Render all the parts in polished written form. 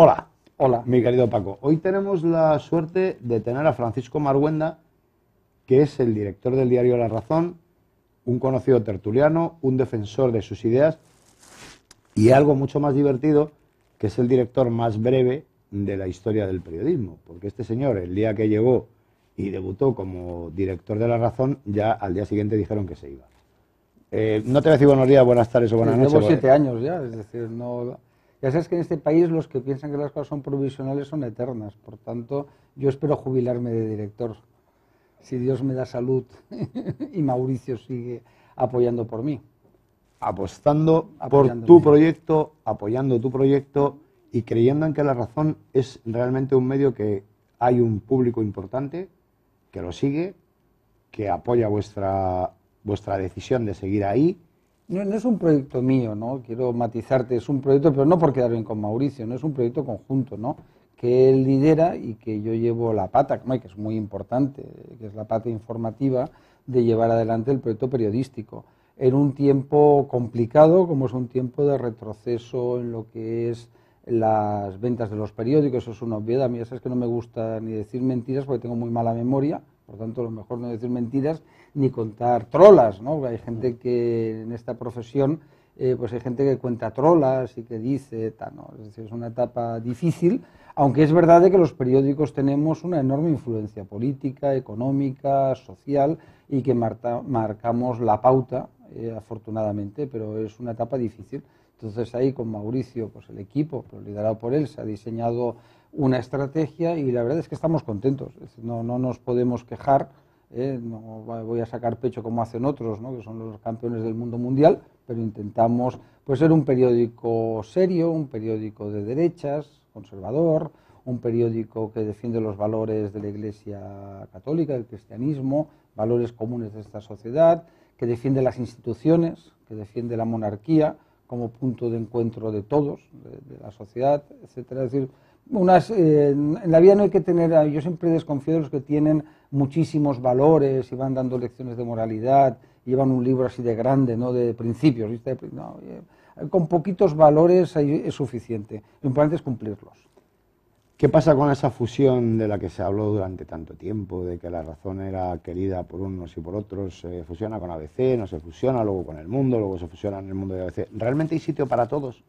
Hola, Hola. mi querido Paco. Hoy tenemos la suerte de tener a Francisco Marguenda, que es el director del diario La Razón, un conocido tertuliano, un defensor de sus ideas y algo mucho más divertido, que es el director más breve de la historia del periodismo. Porque este señor, el día que llegó y debutó como director de La Razón, ya al día siguiente dijeron que se iba. No te voy a decir buenos días, buenas tardes o buenas noches. Llevo 7 años ya, es decir, no... Ya sabes que en este país los que piensan que las cosas son provisionales son eternas, por tanto, yo espero jubilarme de director, si Dios me da salud y Mauricio sigue apoyando por mí. Apostando por Apoyándome. tu proyecto, apoyando tu proyecto y creyendo en que La Razón es realmente un medio que hay un público importante que lo sigue, que apoya vuestra decisión de seguir ahí. No es un proyecto mío, ¿no? Quiero matizarte, es un proyecto, pero no por quedar bien con Mauricio, no es un proyecto conjunto, ¿no? Que él lidera y que yo llevo la pata, que es muy importante, que es la pata informativa de llevar adelante el proyecto periodístico. En un tiempo complicado, como es un tiempo de retroceso en lo que es las ventas de los periódicos, eso es una obviedad. A mí ya sabes que no me gusta ni decir mentiras porque tengo muy mala memoria, por tanto, lo mejor no decir mentiras ni contar trolas, ¿no? Hay gente que en esta profesión, pues hay gente que cuenta trolas y que dice, ¿no? Es decir, es una etapa difícil, aunque es verdad de que los periódicos tenemos una enorme influencia política, económica, social y que marcamos la pauta, afortunadamente, pero es una etapa difícil. Entonces ahí con Mauricio, pues el equipo, pero liderado por él, se ha diseñado una estrategia y la verdad es que estamos contentos, no nos podemos quejar, no voy a sacar pecho como hacen otros, ¿no? Que son los campeones del mundo mundial, pero intentamos pues ser un periódico serio, un periódico de derechas, conservador, un periódico que defiende los valores de la Iglesia Católica, del cristianismo, valores comunes de esta sociedad, que defiende las instituciones, que defiende la monarquía como punto de encuentro de todos, de la sociedad, etcétera. Es decir, en la vida no hay que tener, yo siempre desconfío de los que tienen muchísimos valores y van dando lecciones de moralidad, llevan un libro así de grande, ¿no? De principios, ¿viste? No, con poquitos valores es suficiente, lo importante es cumplirlos. ¿Qué pasa con esa fusión de la que se habló durante tanto tiempo, de que La Razón era querida por unos y por otros? ¿Se fusiona con ABC, no se fusiona, luego con El Mundo, luego se fusiona en El Mundo de ABC? ¿Realmente hay sitio para todos?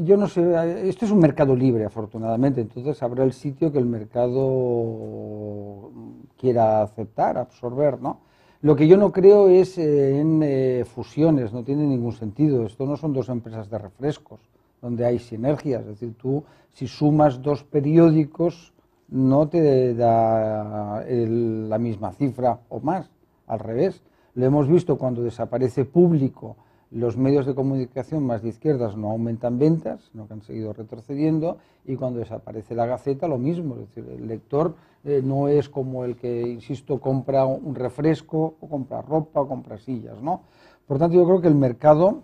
Yo no sé, esto es un mercado libre, afortunadamente, entonces habrá el sitio que el mercado quiera aceptar, absorber, ¿no? Lo que yo no creo es en fusiones, no tiene ningún sentido. Esto no son dos empresas de refrescos, donde hay sinergias. Es decir, tú, si sumas dos periódicos, no te da la misma cifra o más, al revés. Lo hemos visto cuando desaparece Público. Los medios de comunicación más de izquierdas no aumentan ventas, sino que han seguido retrocediendo, y cuando desaparece la Gaceta lo mismo, es decir, el lector no es como el que, insisto, compra un refresco, o compra ropa, o compra sillas, ¿no? Por tanto, yo creo que el mercado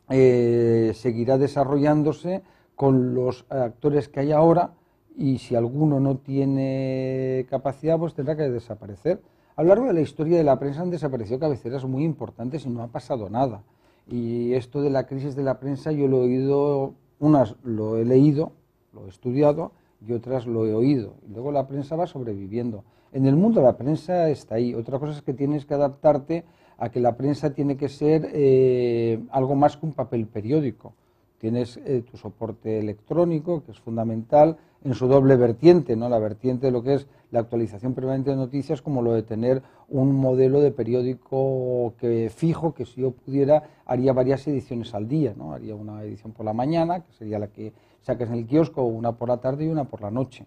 seguirá desarrollándose con los actores que hay ahora, y si alguno no tiene capacidad, pues tendrá que desaparecer. A lo largo de la historia de la prensa han desaparecido cabeceras muy importantes y no ha pasado nada. Y esto de la crisis de la prensa yo lo he oído, unas lo he leído, lo he estudiado y otras lo he oído. Y luego la prensa va sobreviviendo. En el mundo la prensa está ahí. Otra cosa es que tienes que adaptarte a que la prensa tiene que ser algo más que un papel periódico. Tienes tu soporte electrónico, que es fundamental, en su doble vertiente, ¿no? La vertiente de lo que es la actualización permanente de noticias, como lo de tener un modelo de periódico fijo, que si yo pudiera haría varias ediciones al día, ¿no? Haría una edición por la mañana, que sería la que saques en el kiosco, una por la tarde y una por la noche,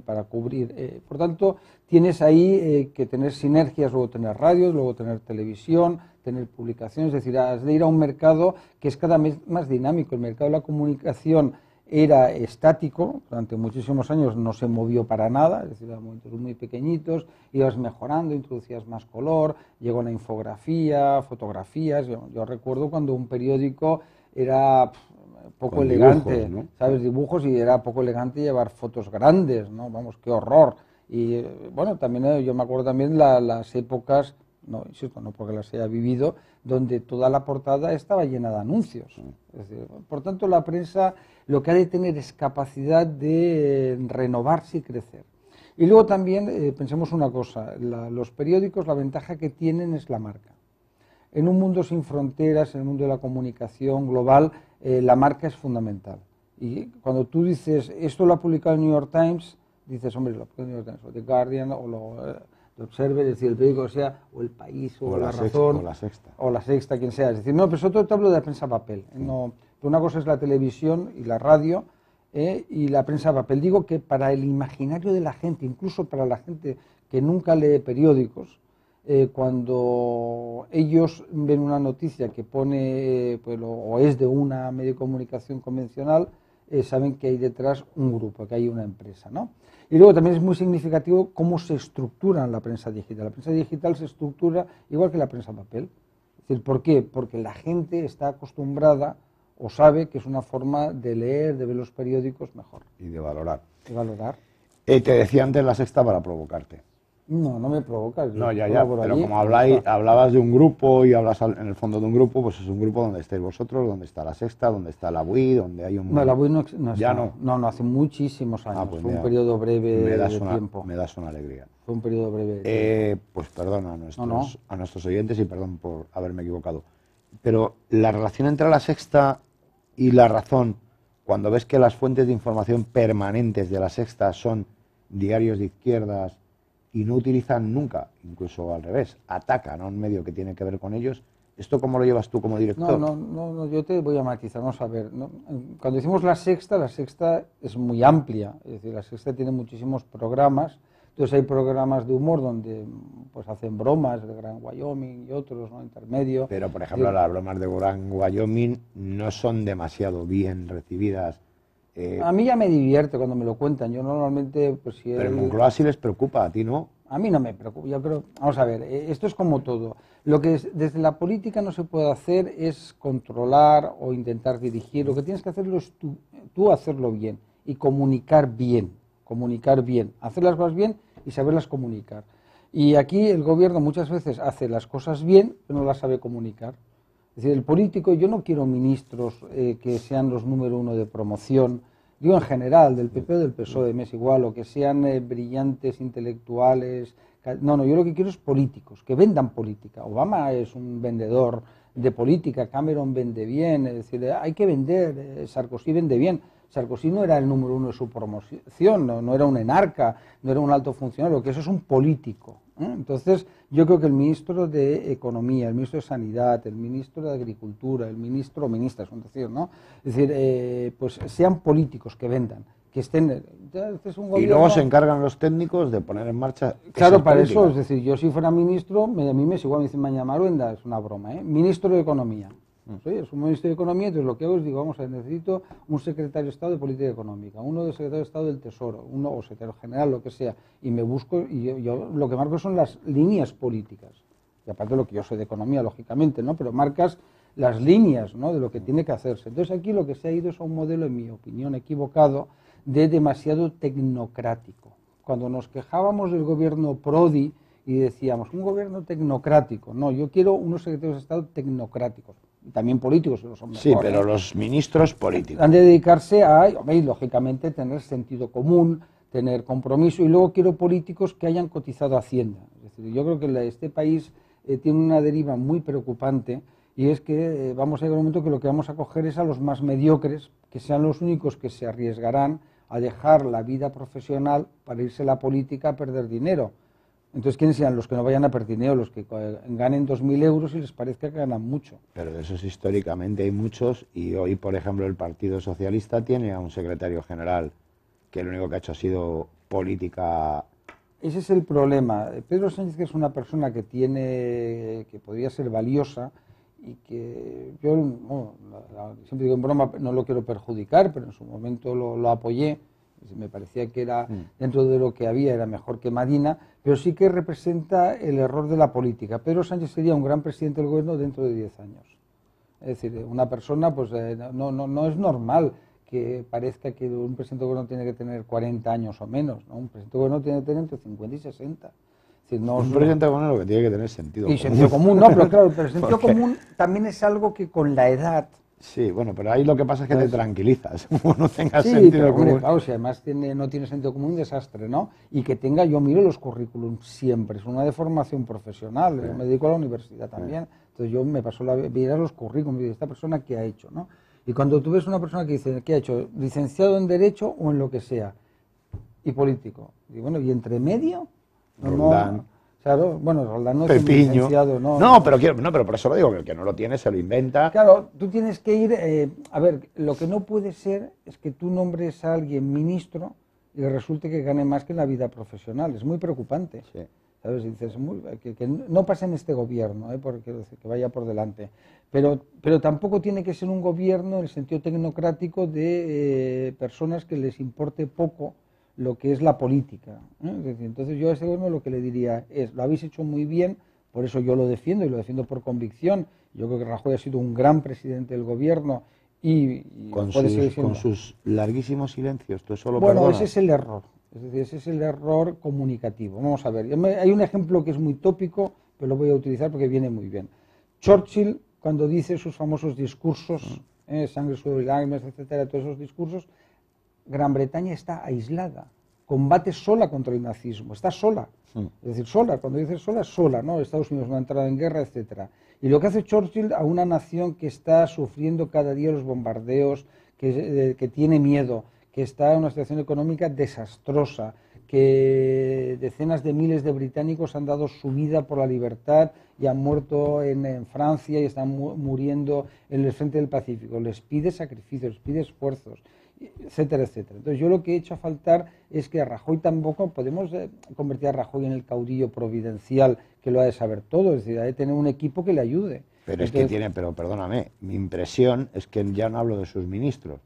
para cubrir. Por tanto, tienes ahí que tener sinergias, luego tener radios, luego tener televisión, tener publicaciones, es decir, has de ir a un mercado que es cada vez más dinámico. El mercado de la comunicación era estático, durante muchísimos años no se movió para nada, es decir, a momentos muy pequeñitos, ibas mejorando, introducías más color, llegó la infografía, fotografías. Yo recuerdo cuando un periódico era poco con elegante, dibujos, ¿no? ¿sabes? Dibujos, y era poco elegante llevar fotos grandes, ¿no? Vamos, qué horror. Y bueno, también yo me acuerdo también las épocas, no, insisto, no porque las haya vivido, donde toda la portada estaba llena de anuncios. Es decir, por tanto, la prensa lo que ha de tener es capacidad de renovarse y crecer. Y luego también pensemos una cosa, los periódicos, la ventaja que tienen es la marca. En un mundo sin fronteras, en el mundo de la comunicación global, la marca es fundamental. Y cuando tú dices, esto lo ha publicado el New York Times, dices, hombre, lo ha publicado el New York Times, o The Guardian, o The Observer, es decir, el periódico que sea, o El País, o La Razón, o La Sexta. O La Sexta, quien sea. Es decir, no, pero sobre todo te hablo de la prensa papel. No, una cosa es la televisión y la radio, y la prensa papel. Digo que para el imaginario de la gente, incluso para la gente que nunca lee periódicos, cuando ellos ven una noticia que pone pues, o es de una medio de comunicación convencional, saben que hay detrás un grupo, que hay una empresa, ¿no? Y luego también es muy significativo cómo se estructura la prensa digital. La prensa digital se estructura igual que la prensa papel. Es decir, ¿por qué? Porque la gente está acostumbrada o sabe que es una forma de leer, de ver los periódicos mejor. Y de valorar. De valorar. Te decía antes La Sexta para provocarte. No, no me provocas. No, ya, pero allí, como hablabas de un grupo y hablas en el fondo de un grupo, pues es un grupo donde estáis vosotros, donde está La Sexta, donde está la BUI, donde hay un... No, la BUI no ya está. No, hace muchísimos años. Pues fue un periodo breve de tiempo. Me das una alegría. Fue un periodo breve de tiempo. Pues perdona a nuestros oyentes y perdón por haberme equivocado. Pero la relación entre La Sexta y La Razón, cuando ves que las fuentes de información permanentes de La Sexta son diarios de izquierdas y no utilizan nunca, incluso al revés, atacan a un medio que tiene que ver con ellos, ¿esto cómo lo llevas tú como director? No, yo te voy a matizar, vamos a ver. Cuando decimos La Sexta es muy amplia, es decir, La Sexta tiene muchísimos programas, entonces hay programas de humor donde pues hacen bromas, de Gran Wyoming y otros, ¿no? Intermedio. Pero, por ejemplo, las bromas de Gran Wyoming no son demasiado bien recibidas. A mí ya me divierte cuando me lo cuentan. Yo normalmente, pues si... Pero en Moncloa sí les preocupa, a ti no. A mí no me preocupa. Yo creo, vamos a ver, esto es como todo. Lo que desde la política no se puede hacer es controlar o intentar dirigir. Lo que tienes que hacerlo es tú hacerlo bien y comunicar bien. Comunicar bien, hacer las cosas bien y saberlas comunicar. Y aquí el gobierno muchas veces hace las cosas bien, pero no las sabe comunicar. Es decir, el político, yo no quiero ministros que sean los número uno de promoción, digo en general, del PP o del PSOE, me es igual, o que sean brillantes intelectuales. No, yo lo que quiero es políticos, que vendan política. Obama es un vendedor de política, Cameron vende bien, es decir, hay que vender, Sarkozy vende bien. Sarkozy no era el número uno de su promoción, no era un enarca, no era un alto funcionario, que eso es un político. Entonces, yo creo que el ministro de Economía, el ministro de Sanidad, el ministro de Agricultura, el ministro o ministra, es decir, ¿no? Es decir, pues sean políticos que vendan, que estén... Este es un gobierno... Y luego se encargan los técnicos de poner en marcha... Claro, para políticas. Eso, es decir, yo si fuera ministro, a mí me es igual, me dicen mañana Maruenda, es una broma, ¿eh? Ministro de Economía. Sí, es un ministro de Economía, entonces lo que hago es, digo, vamos a ver, necesito un secretario de Estado de Política Económica, uno de secretario de Estado del Tesoro, uno o secretario general, lo que sea, y me busco, y yo lo que marco son las líneas políticas, y aparte de lo que yo sé de economía, lógicamente, ¿no? Pero marcas las líneas, ¿no? De lo que tiene que hacerse. Entonces aquí lo que se ha ido es a un modelo, en mi opinión, equivocado, de demasiado tecnocrático. Cuando nos quejábamos del gobierno Prodi y decíamos, un gobierno tecnocrático, no, yo quiero unos secretarios de Estado tecnocráticos. También políticos los son mejor, sí, pero los ministros políticos han de dedicarse a, lógicamente, tener sentido común, tener compromiso, y luego quiero políticos que hayan cotizado a Hacienda. Es decir, yo creo que este país tiene una deriva muy preocupante, y es que vamos a llegar a un momento que lo que vamos a coger es a los más mediocres, que sean los únicos que se arriesgarán a dejar la vida profesional para irse a la política a perder dinero. Entonces, ¿quiénes sean los que no vayan a perder dinero? Los que ganen 2.000 euros y les parezca que ganan mucho. Pero de esos históricamente hay muchos, y hoy, por ejemplo, el Partido Socialista tiene a un secretario general que lo único que ha hecho ha sido política. Ese es el problema. Pedro Sánchez, que es una persona que podría ser valiosa, y que yo, siempre digo en broma, no lo quiero perjudicar, pero en su momento lo apoyé. Me parecía que era, dentro de lo que había, era mejor que Madina, pero sí que representa el error de la política. Pedro Sánchez sería un gran presidente del gobierno dentro de 10 años. Es decir, una persona, pues no es normal que parezca que un presidente del gobierno tiene que tener 40 años o menos, ¿no? Un presidente del gobierno tiene que tener entre 50 y 60. Es decir, no, un presidente común es lo que tiene que tener sentido y común. sentido común, no, pero claro, pero el sentido Porque- común también es algo que con la edad... Sí, bueno, pero ahí lo que pasa es que te Pues- tranquilizas, como no tengas Sí, sentido pero hombre, común. claro, si además no tiene sentido común, un desastre, ¿no? Y que tenga, yo miro los currículums siempre, es una de formación profesional, yo me dedico a la universidad también, entonces yo me paso la vida a los currículums y digo, esta persona qué ha hecho, ¿no? Y cuando tú ves una persona que dice, ¿qué ha hecho? Licenciado en Derecho o en lo que sea, y político. Y bueno, ¿y entre medio? Roldán. Claro, bueno, Roldán no es un Pepiño. licenciado, No, pero por eso lo digo, que el que no lo tiene se lo inventa. Claro, tú tienes que ir, a ver, lo que no puede ser es que tú nombres a alguien ministro y resulte que gane más que en la vida profesional. Es muy preocupante. Sí. ¿Sabes? Y dices, que no pase en este gobierno, porque que vaya por delante. Pero tampoco tiene que ser un gobierno en el sentido tecnocrático de personas que les importe poco lo que es la política. Es decir, entonces yo a ese gobierno lo que le diría es, lo habéis hecho muy bien, por eso yo lo defiendo y lo defiendo por convicción. Yo creo que Rajoy ha sido un gran presidente del gobierno y Con puede seguir sus, siendo. con sus larguísimos silencios, tú eso lo Bueno, perdonas. ese es el error. Es decir, ese es el error comunicativo. Vamos a ver, hay un ejemplo que es muy tópico, pero lo voy a utilizar porque viene muy bien. Churchill, cuando dice sus famosos discursos, sangre, sudor y lágrimas, etcétera, todos esos discursos, Gran Bretaña está aislada, combate sola contra el nazismo, está sola. Es decir, sola, cuando dices sola, sola, ¿no? Estados Unidos no ha entrado en guerra, etcétera. Y lo que hace Churchill a una nación que está sufriendo cada día los bombardeos, que tiene miedo, que está en una situación económica desastrosa, que decenas de miles de británicos han dado su vida por la libertad y han muerto en Francia y están muriendo en el frente del Pacífico. Les pide sacrificios, les pide esfuerzos, etcétera, etcétera. Entonces yo lo que he hecho a faltar es que a Rajoy tampoco podemos convertir a Rajoy en el caudillo providencial que lo ha de saber todo, es decir, ha de tener un equipo que le ayude. Pero entonces, es que tiene, pero perdóname, mi impresión es que ya no hablo de sus ministros,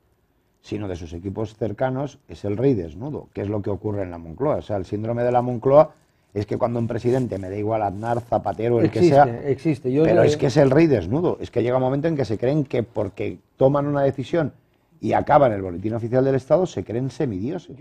sino de sus equipos cercanos, es el rey desnudo, que es lo que ocurre en la Moncloa. O sea, el síndrome de la Moncloa es que cuando un presidente, me da igual Aznar, Zapatero, el que sea, existe. pero es que es el rey desnudo, es que llega un momento en que se creen que porque toman una decisión y acaba en el boletín oficial del Estado, se creen semidioses.